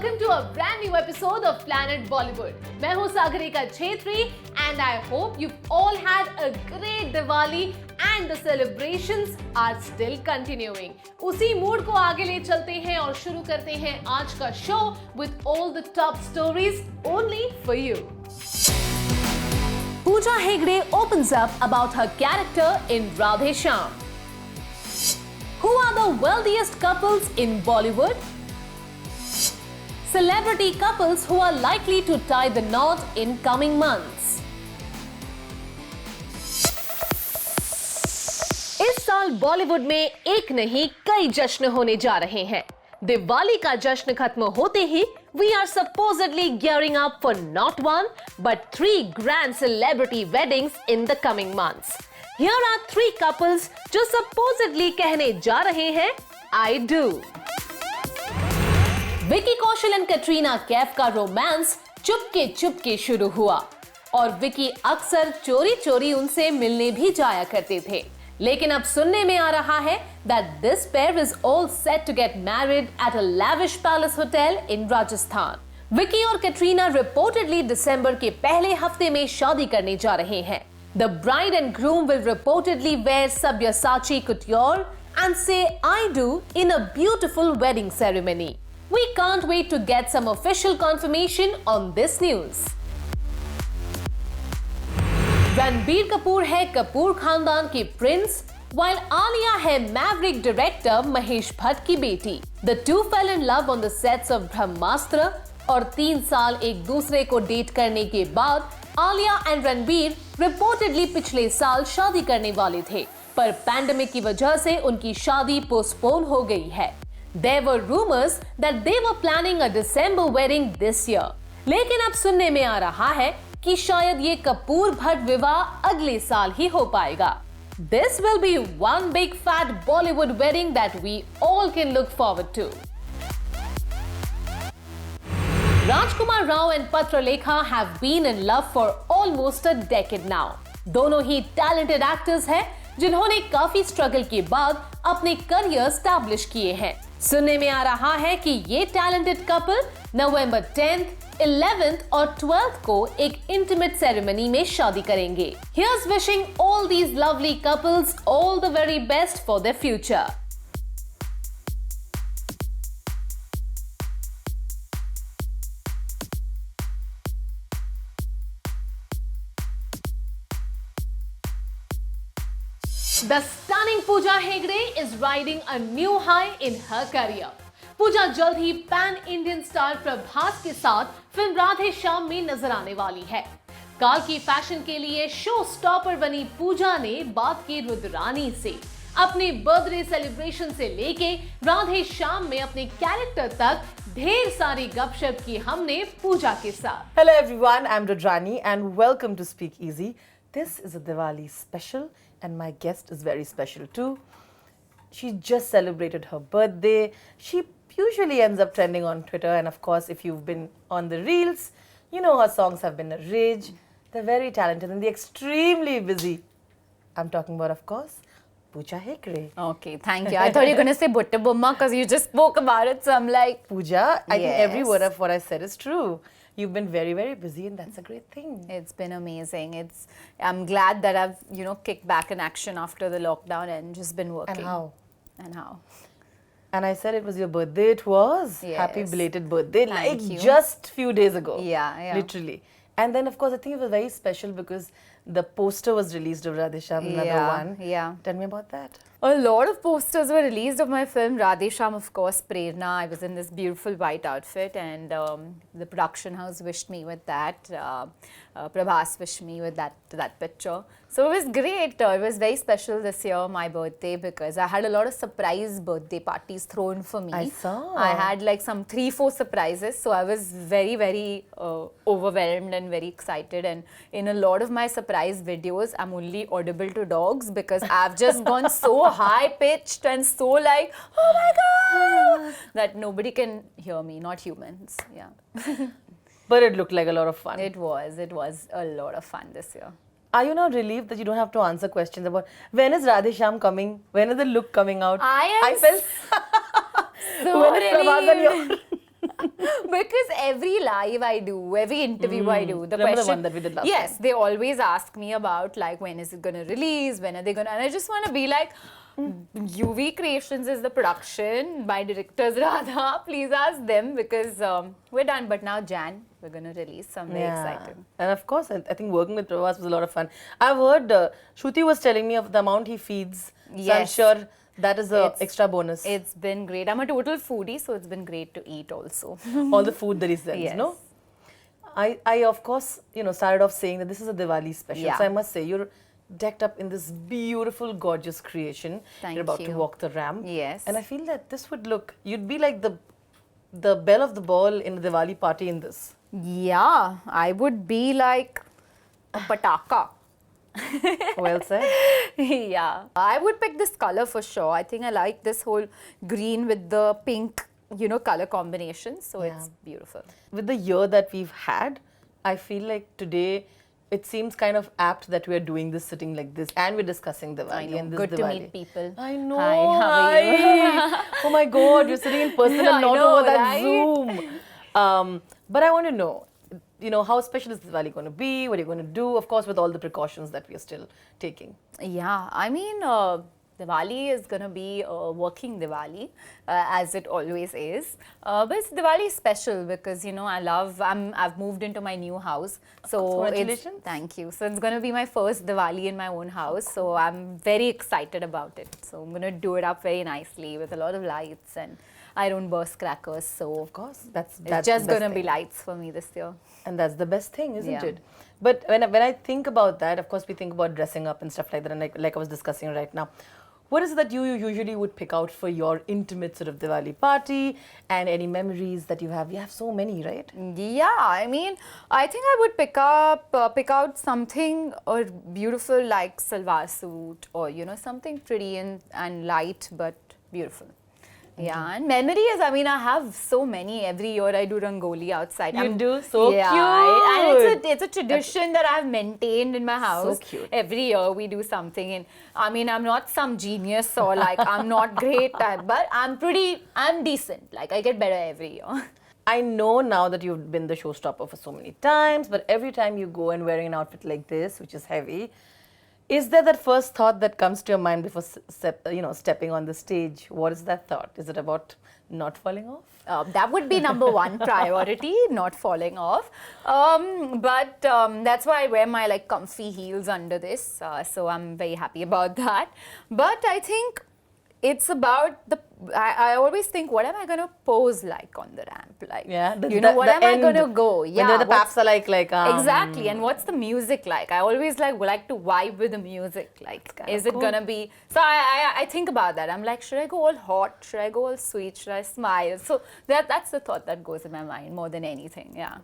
welcome to a brand new episode of Planet Bollywood. मैं हूँ Sagarika Chhetri and I hope you've all had a great Diwali and the celebrations are still continuing. उसी mood को आगे ले चलते हैं और शुरू करते हैं आज का show with all the top stories only for you. Pooja Hegde opens up about her character in Radhe Shyam. Who are the wealthiest couples in Bollywood? Celebrity couples who are likely to tie the knot in coming months. इस साल बॉलीवुड में एक नहीं कई जश्न होने जा रहे हैं. दिवाली का जश्न खत्म होते ही we are supposedly gearing up for not one but 3 grand celebrity weddings in the coming months. Here are 3 couples जो supposedly कहने जा रहे हैं I do. Vicky Kaushal and Katrina Kaif का रोमांस चुपके शुरू हुआ और विकी अक्सर चोरी उनसे मिलने भी जाया करते थे. लेकिन अब सुनने में आ रहा है that this pair is all set to get married at a lavish palace hotel in Rajasthan. Vicky और कैटरीना रिपोर्टेडली दिसंबर के पहले हफ्ते में शादी करने जा रहे हैं. The bride and groom will reportedly wear Sabyasachi couture and say I do in a beautiful wedding ceremony. We can't wait to get some official confirmation on this news. Ranbir Kapoor है कपूर खानदान के प्रिंस, while आलिया है Maverick director Mahesh Bhatt की बेटी. The two fell in love on the sets of ब्रह्मास्त्र और 3 साल एक दूसरे को डेट करने के बाद आलिया एंड रणबीर रिपोर्टेडली पिछले साल शादी करने वाले थे, पर पैंडेमिक की वजह से उनकी शादी पोस्टपोन हो गई है. There were rumors that they were planning a December wedding this year. लेकिन अब सुनने में आ रहा है कि शायद ये कपूर भट्ट विवाह अगले साल ही हो पाएगा. This will be one big fat Bollywood wedding that we all can look forward to. Rajkumar Rao and Patralekha have been in love for almost a decade now. दोनों ही talented actors हैं जिन्होंने काफी स्ट्रगल के बाद अपने career establish किए हैं. सुनने में आ रहा है कि ये टैलेंटेड कपल नवंबर 10th, 11th और 12th को एक इंटीमेट सेरेमनी में शादी करेंगे. Here's wishing all these lovely couples all the very best for their future. The stunning Pooja Hegde is riding a new high in her career. पूजा जल्द ही pan Indian star Prabhas के साथ film Radhe Shyam में नजर आने वाली है. काल की फैशन के लिए शो स्टॉपर बनी पूजा ने बात की रुद्रानी से. अपने बर्थडे सेलिब्रेशन से लेके राधे श्याम में अपने कैरेक्टर तक ढेर सारी गपशप की हमने पूजा के साथ. Hello everyone, I'm Rudrani and welcome to Speak Easy. This is a Diwali special and my guest is very special too. She just celebrated her birthday. She usually ends up trending on Twitter and of course if you've been on the reels, you know her songs have been a rage. They're very talented and they're extremely busy. I'm talking about of course Pooja Hegde. Okay, thank you. I thought you were going to say Butta Bomma because you just spoke about it. So I'm like, Pooja, I think every Yes. word of what I said is true. You've been very, very busy and that's a great thing. it's been amazing. I'm glad that I've, kicked back in action after the lockdown and just been working. And how? And how? And I said it was your birthday. It was. Yes. Happy belated birthday. Thank like you. just few days ago. Yeah. Literally. And then of course I think it was very special because the poster was released of Radhe Shyam, another one. Yeah. Tell me about that. A lot of posters were released of my film Radhe Shyam, of course, Prerna. I was in this beautiful white outfit and the production house wished me with that. Prabhas wished me with that picture. So it was great. It was very special this year, my birthday, because I had a lot of surprise birthday parties thrown for me. I saw. I had like some 3-4 surprises. So I was very, very overwhelmed and very excited. And in a lot of my surprise videos, I'm only audible to dogs because I've just gone so high pitched and so like, oh my God, that nobody can hear me, not humans. Yeah. But it looked like a lot of fun. It was a lot of fun this year. Are you now relieved that you don't have to answer questions about when is Radhe Shyam coming? When is the look coming out? I am felt so when is Prabhas and relieved. your Because every live I do, every interview I do, the Remember the question. one that we did last yes, time? they always ask me about like when is it gonna release, when are they gonna, and I just want to be like, UV Creations is the production. My director's Radha. Please ask them because we're done. But now Jan, we're gonna release. So I'm very excited. And of course, I think working with Prabhas was a lot of fun. I've heard Shruti was telling me of the amount he feeds. So I'm Yes. sure that is a It's- extra bonus. It's been great. I'm a total foodie, so it's been great to eat also. All the food that he sends, Yes. no? I of course, started off saying that this is a Diwali special. Yeah. So I must say, you're decked up in this beautiful, gorgeous creation. Thank You're about to you. walk the ramp. Yes. And I feel that this would look, you'd be like the belle of the ball in a Diwali party in this. Yeah, I would be like a pataka. Well said. Yeah, I would pick this color for sure. I think I like this whole green with the pink, color combination. So it's beautiful. With the year that we've had, I feel like today it seems kind of apt that we're doing this sitting like this and we're discussing Diwali I know. and this Good to Diwali. meet people. I know. Hi, how are you? hi. Oh my God, you're sitting in person I and not know, over that right? Zoom. But I want to know, how special is Diwali going to be? What are you going to do? Of course, with all the precautions that we are still taking. Yeah, I mean, Diwali is going to be a working Diwali, as it always is. But Diwali is special because, I've moved into my new house. So Congratulations. Thank you. So it's going to be my first Diwali in my own house. So I'm very excited about it. So I'm going to do it up very nicely with a lot of lights, and I don't burst crackers. So Of course, that's it's the just going best to be thing. lights for me this year. And that's the best thing, isn't Yeah. it? But when I think about that, of course, we think about dressing up and stuff like that, and like I was discussing right now. What is it that you usually would pick out for your intimate sort of Diwali party, and any memories that you have? You have so many, right? Yeah, I mean, I think I would pick out something or beautiful like salwar suit, or something pretty and light but beautiful. Yeah, and memories, I mean, I have so many. Every year I do Rangoli outside. You do? So yeah, cute. And it's a tradition that I've maintained in my house. cute. Every year we do something. And I mean, I'm not some genius or like I'm not great, but I'm decent. Like I get better every year. I know now that you've been the showstopper for so many times, but every time you go and wearing an outfit like this, which is heavy, is there that first thought that comes to your mind before stepping on the stage? What is that thought? Is it about not falling off? That would be number one priority, not falling off. But that's why I wear my like comfy heels under this. So I'm very happy about that. But I think it's about I always think, what am I going to pose like on the ramp? Like, what am I going to go? Yeah. When the paps are like exactly. And what's the music like? I always like to vibe with the music. Like, is it cool. going to be... So I think about that. I'm like, should I go all hot? Should I go all sweet? Should I smile? So that's the thought that goes in my mind more than anything. Yeah.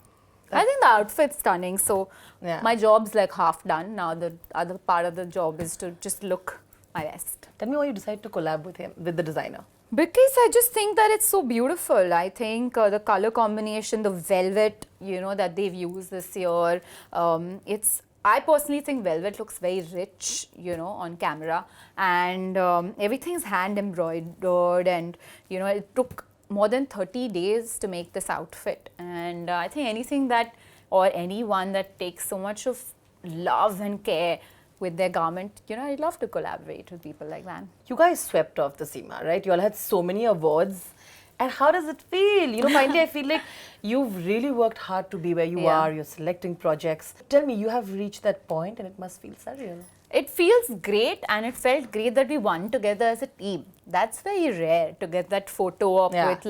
I think the outfit's stunning. So my job's like half done. Now the other part of the job is to just look my best. Tell me why you decided to collab with the designer. Because I just think that it's so beautiful. I think the color combination, the velvet, that they've used this year, I personally think velvet looks very rich, on camera, and everything's hand embroidered, and, it took more than 30 days to make this outfit. And I think anything that, or anyone that takes so much of love and care with their garment, I'd love to collaborate with people like that. You guys swept off the SEMA, right? You all had so many awards. And how does it feel? Finally, I feel like you've really worked hard to be where you are. You're selecting projects. Tell me, you have reached that point and it must feel surreal. It feels great, and it felt great that we won together as a team. That's very rare to get that photo up with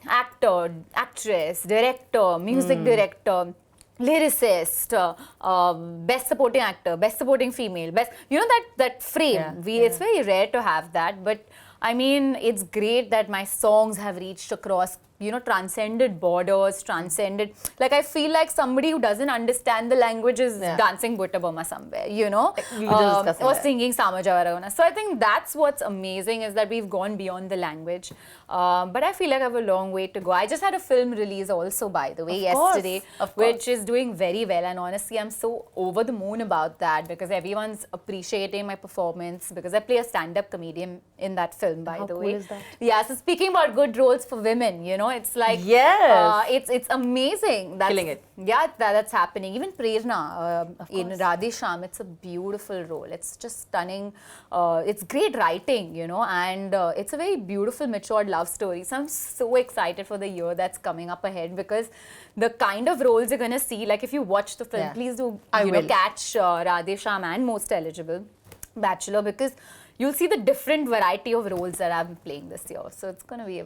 actor, actress, director, music director, lyricist, best supporting actor, best supporting female, best, that frame. It's very rare to have that, but I mean, it's great that my songs have reached across, transcended borders, transcended, like I feel like somebody who doesn't understand the language is dancing Butta Bomma somewhere, or singing Samajavaragona. So I think that's what's amazing, is that we've gone beyond the language. But I feel like I have a long way to go. I just had a film release also, by the way, yesterday, which is doing very well. And honestly, I'm so over the moon about that, because everyone's appreciating my performance, because I play a stand-up comedian in that film, by the way. How cool is that? Yeah, so speaking about good roles for women, it's like Yes. it's amazing. That's, Killing it. Yeah, that's happening. Even Prerna in Radhe Shyam, it's a beautiful role. It's just stunning. It's great writing, you know, and it's a very beautiful, matured love story. So I'm so excited for the year that's coming up ahead, because the kind of roles you're going to see, like if you watch the film, please do catch Radhe Shyam and Most Eligible Bachelor, because you'll see the different variety of roles that I'm playing this year. So it's going to be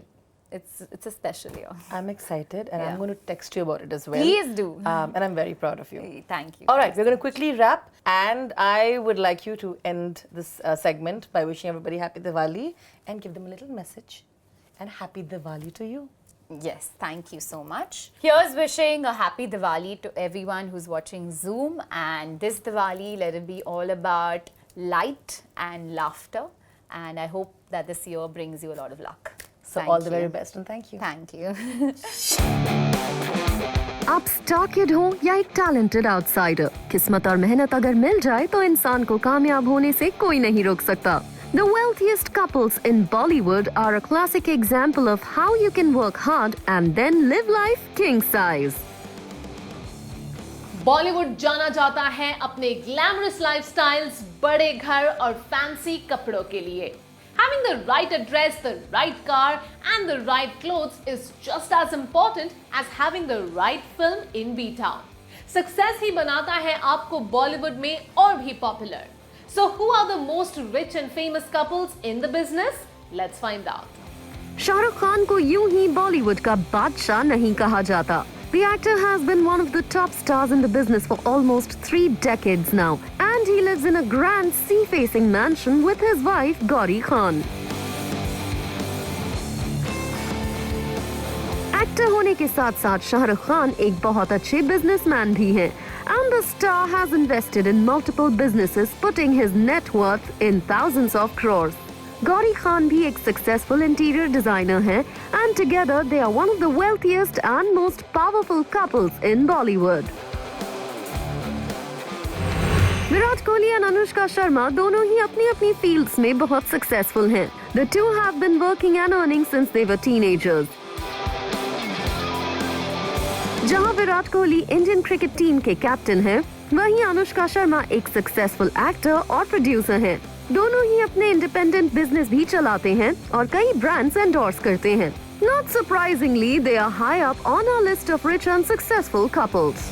it's a special year. I'm excited, and I'm going to text you about it as well. Please do. And I'm very proud of you. Thank you. All right, we're going to quickly wrap, and I would like you to end this segment by wishing everybody happy Diwali and give them a little message. And happy Diwali to you. Yes, thank you so much. Here's wishing a happy Diwali to everyone who's watching Zoom. And this Diwali, let it be all about light and laughter. And I hope that this year brings you a lot of luck. So all the very best, and thank you. Thank you. आप star kid हो या एक talented outsider, किस्मत और मेहनत अगर मिल जाए तो इंसान को कामयाब होने से कोई नहीं रोक सकता. The wealthiest couples in Bollywood are a classic example of how you can work hard and then live life king size. Bollywood जाना जाता है अपने ग्लैमरस लाइफस्टाइल्स, बड़े घर और फैंसी कपड़ों के लिए. Having the right address, the right car and the right clothes is just as important as having the right film in B-Town. Success ही बनाता है आपको बॉलीवुड में और भी popular. So who are the most rich and famous couples in the business? Let's find out. Shahrukh Khan को यूं ही बॉलीवुड का बादशाह नहीं कहा जाता. The actor has been one of the top stars in the business for almost 3 decades now, and he lives in a grand sea-facing mansion with his wife Gauri Khan. Actor होने के साथ-साथ शाहरुख खान एक बहुत अच्छे बिजनेसमैन भी हैं, and the star has invested in multiple businesses, putting his net worth in thousands of crores. Gauri Khan भी एक successful interior designer हैं, and together they are one of the wealthiest and most powerful couples in Bollywood. Virat Kohli और अनुष्का शर्मा दोनों ही अपनी-अपनी fields में बहुत successful हैं. The two have been working and earning since they were teenagers. जहां Virat Kohli Indian cricket team के captain हैं, वहीं अनुष्का शर्मा एक सक्सेसफुल एक्टर और प्रोड्यूसर हैं. दोनों ही अपने इंडिपेंडेंट बिजनेस भी चलाते हैं और कई ब्रांड्स एंडोर्स करते हैं. Not surprisingly, they are high up on our list of rich and successful couples.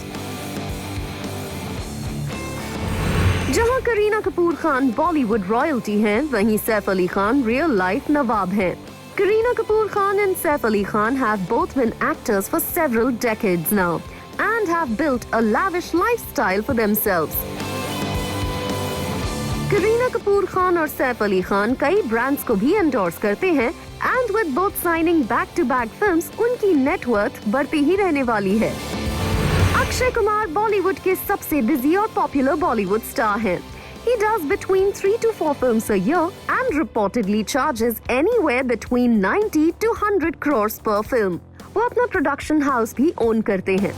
जहां करीना कपूर खान बॉलीवुड रॉयल्टी हैं, वहीं सैफ अली खान रियल लाइफ नवाब हैं. Kareena Kapoor Khan and Saif Ali Khan have both been actors for several decades now and have built a lavish lifestyle for themselves. Kareena Kapoor Khan और Saif Ali Khan कई brands को भी endorse करते हैं, and with both signing back-to-back films, उनकी net worth बढ़ती ही रहने वाली है. अक्षय कुमार बॉलीवुड के सबसे busy और popular Bollywood star हैं. He does between 3 to 4 films a year and reportedly charges anywhere between 90 to 100 crores per film. वो अपना production house भी own करते हैं.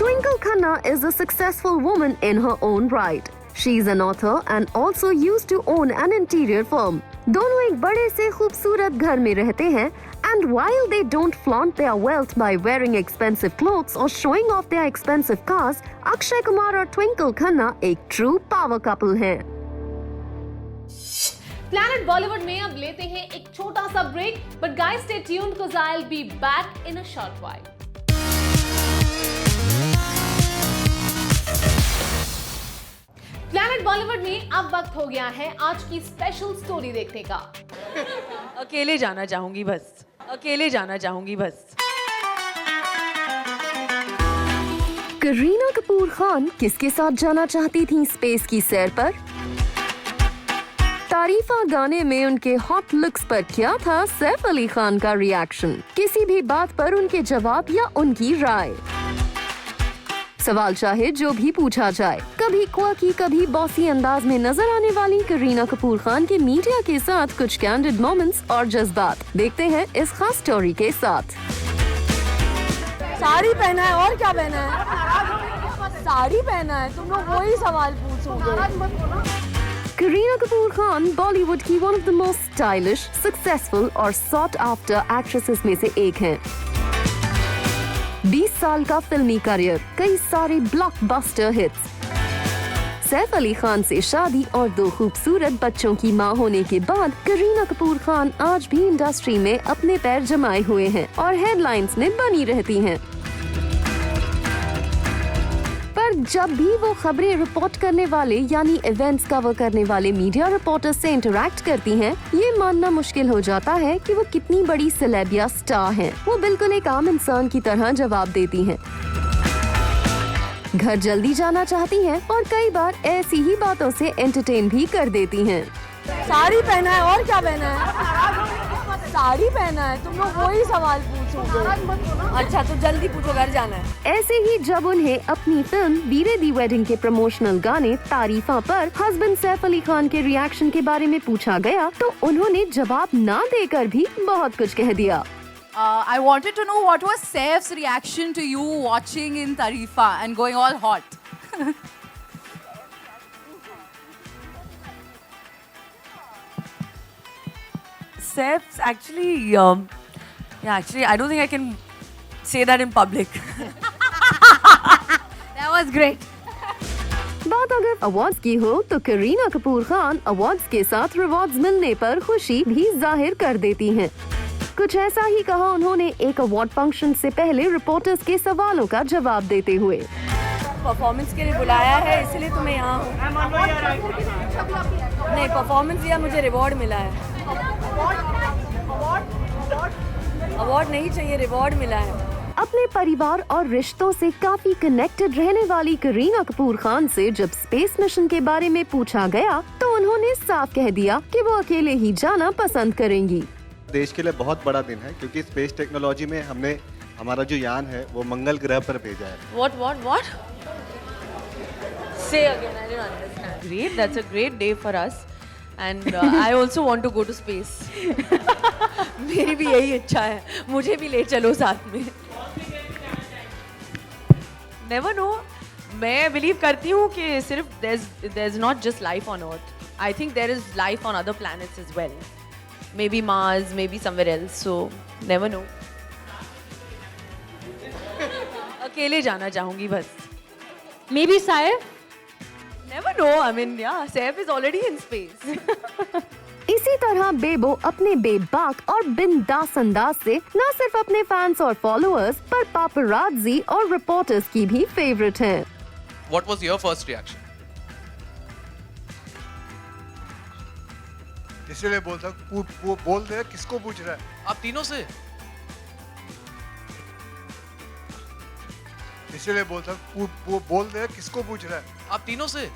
Twinkle Khanna is a successful woman in her own right. She's an author and also used to own an interior firm. दोनों एक बड़े से खूबसूरत घर में रहते हैं, and while they don't flaunt their wealth by wearing expensive clothes or showing off their expensive cars, Akshay Kumar और ट्विंकल खन्ना एक true power couple हैं. प्लैनेट बॉलीवुड में अब लेते हैं एक छोटा सा break, but guys stay tuned because I'll be back in a short while. Planet Bollywood में अब वक्त हो गया है आज की स्पेशल स्टोरी देखने का. अकेले जाना चाहूंगी बस, अकेले जाना चाहूंगी बस. करीना कपूर खान किसके साथ जाना चाहती थी स्पेस की सैर पर? तारीफा गाने में उनके हॉट लुक्स पर क्या था सैफ अली खान का रिएक्शन? किसी भी बात पर उनके जवाब या उनकी राय? सवाल चाहे जो भी पूछा जाए, कभी क्वर्की कभी बॉसी अंदाज में नजर आने वाली करीना कपूर खान के मीडिया के साथ कुछ कैंडिड मोमेंट्स और जज्बात देखते हैं इस खास स्टोरी के साथ. साड़ी पहना है और क्या पहना है? साड़ी पहना है, तुम लोग वही सवाल पूछोगे. करीना कपूर खान बॉलीवुड की one of the most stylish, successful और सॉट आफ्टर एक्ट्रेसेस में से एक हैं। 20 साल का फिल्मी करियर, कई सारे ब्लॉकबस्टर हिट्स, सैफ अली खान से शादी और 2 खूबसूरत बच्चों की मां होने के बाद करीना कपूर खान आज भी इंडस्ट्री में अपने पैर जमाए हुए हैं और हेडलाइंस में बनी रहती हैं। पर जब भी वो खबरें रिपोर्ट करने वाले यानी इवेंट्स कवर करने वाले मीडिया रिपोर्टर्स से इंटरैक्ट करती हैं, ये मानना मुश्किल हो जाता है कि वो कितनी बड़ी सेलेब या स्टार हैं। वो बिल्कुल एक आम इंसान की तरह जवाब देती हैं। घर जल्दी जाना चाहती हैं और कई बार ऐसी ही बातों से एंटरटेन भी कर देती हैं। साड़ी पहना है और क्या पहना है? साड़ी पहना है। तुम लोग वही सवाल पूछोगे। अच्छा तो जल्दी पूछो, घर जाना है। ऐसे ही जब उन्हें अपनी फिल्म वीरे दी वेडिंग के प्रमोशनल गाने तारीफा पर हस्बैंड सैफ अली खान के रिएक्शन के बारे में पूछा गया तो उन्होंने जवाब ना देकर भी बहुत कुछ कह दिया। I wanted to know what was Saif's reaction to you watching in Tarifa and going all hot. Saif's actually, I don't think I can say that in public. That was great. बात अगर awards की हो तो Kareena Kapoor Khan awards के साथ rewards मिलने पर खुशी भी जाहिर कर देती हैं। कुछ ऐसा ही कहा उन्होंने एक अवार्ड फंक्शन से पहले रिपोर्टर्स के सवालों का जवाब देते हुए। परफॉर्मेंस के लिए बुलाया है इसलिए तो मैं यहाँ हूँ। नहीं, परफॉर्मेंस दिया, मुझे रिवॉर्ड मिला है। अवार्ड नहीं चाहिए, रिवॉर्ड मिला है। अपने परिवार और रिश्तों से काफी कनेक्टेड रहने वाली करीना कपूर खान से जब स्पेस मिशन के बारे में पूछा गया तो उन्होंने साफ कह दिया कि वो अकेले ही जाना पसंद करेंगी। देश के लिए बहुत बड़ा दिन है क्योंकि स्पेस टेक्नोलॉजी में हमने हमारा जो यान है वो मंगल ग्रह पर भेजा है। What? Say again, I didn't understand. Great, that's a great day for us. And I also want to go to space. मेरी भी यही इच्छा है, मुझे भी ले चलो साथ में। Never know. मैं बिलीव करती हूँ कि सिर्फ there's not just life on Earth. I think there is life on other planets as well. Maybe Mars, maybe somewhere else. So never know. अकेले जाना चाहूँगी बस। Maybe Saif? Never know. I mean, yeah, Saif is already in space. इसी तरह बेबो अपने बेबाक और बिंदास अंदाज से न सिर्फ अपने फैंस और फॉलोअर्स पर पापराज़ी और रिपोर्टर्स की भी फेवरेट हैं। What was your first reaction? इसलिए बोलता वो बोल दे किसको पूछ रहा है? आप तीनों से? इसलिए बोलता वो बोल दे किसको पूछ रहा है? आप तीनों से?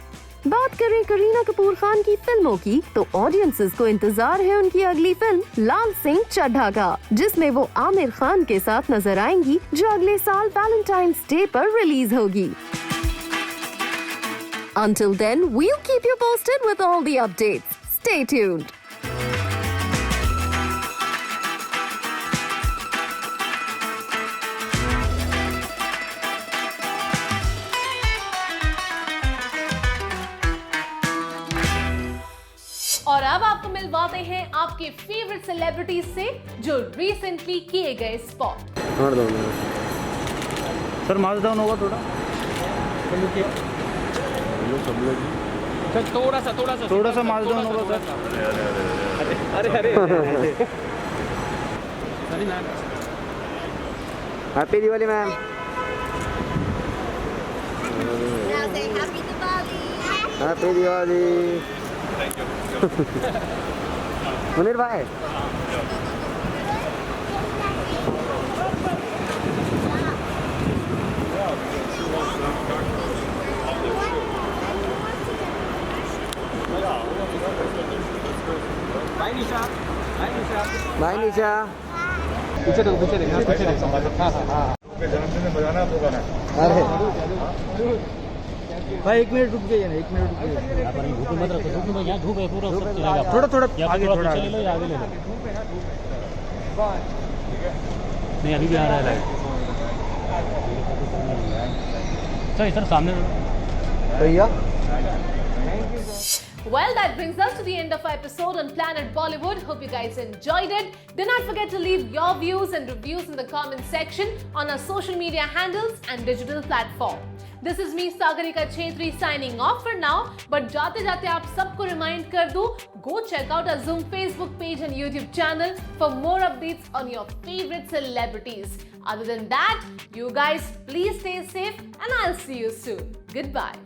बात करें करीना कपूर खान की फिल्मों की तो ऑडियंसेस को इंतजार है उनकी अगली फिल्म लाल सिंह चड्ढा का, जिसमें वो आमिर खान के साथ नजर आएंगी, जो अगले साल वैलेंटाइंस डे पर रिलीज होगी। Until then, we'll keep you posted with all the updates. Stay tuned. और अब आपको मिलवाते हैं आपके फेवरेट सेलिब्रिटीज से जो रिसेंटली किए गए स्पॉट। सर मार्च डाउन होगा थोड़ा, थोड़ा सा मार्च डाउन होगा सर। अरे happy Diwali ma'am. Happy Diwali Munir भाई। बाय निशा। पीछे देखो, पीछे देखो, पीछे देखो। जन्मदिन में बजाना होगा ना। अरे भाई 1 मिनट रुक जाइए ना, 1 मिनट रुक जाइए। धूप मत रखो, धूप में यहाँ धूप है पूरा, सब चलेगा। थोड़ा आगे, थोड़ा ले लो, आगे ले लो। नहीं अभी भी आ रहा है लाइट। सर इधर सामने भैया। Well, that brings us to the end of our episode on Planet Bollywood. Hope you guys enjoyed it. Do not forget to leave your views and reviews in the comment section on our social media handles and digital platform. This is me, Sagarika Chhetri, signing off for now. But जाते जाते आप सबको remind कर दूं, go check out our Zoom Facebook page and YouTube channel for more updates on your favorite celebrities. Other than that, you guys please stay safe and I'll see you soon. Goodbye.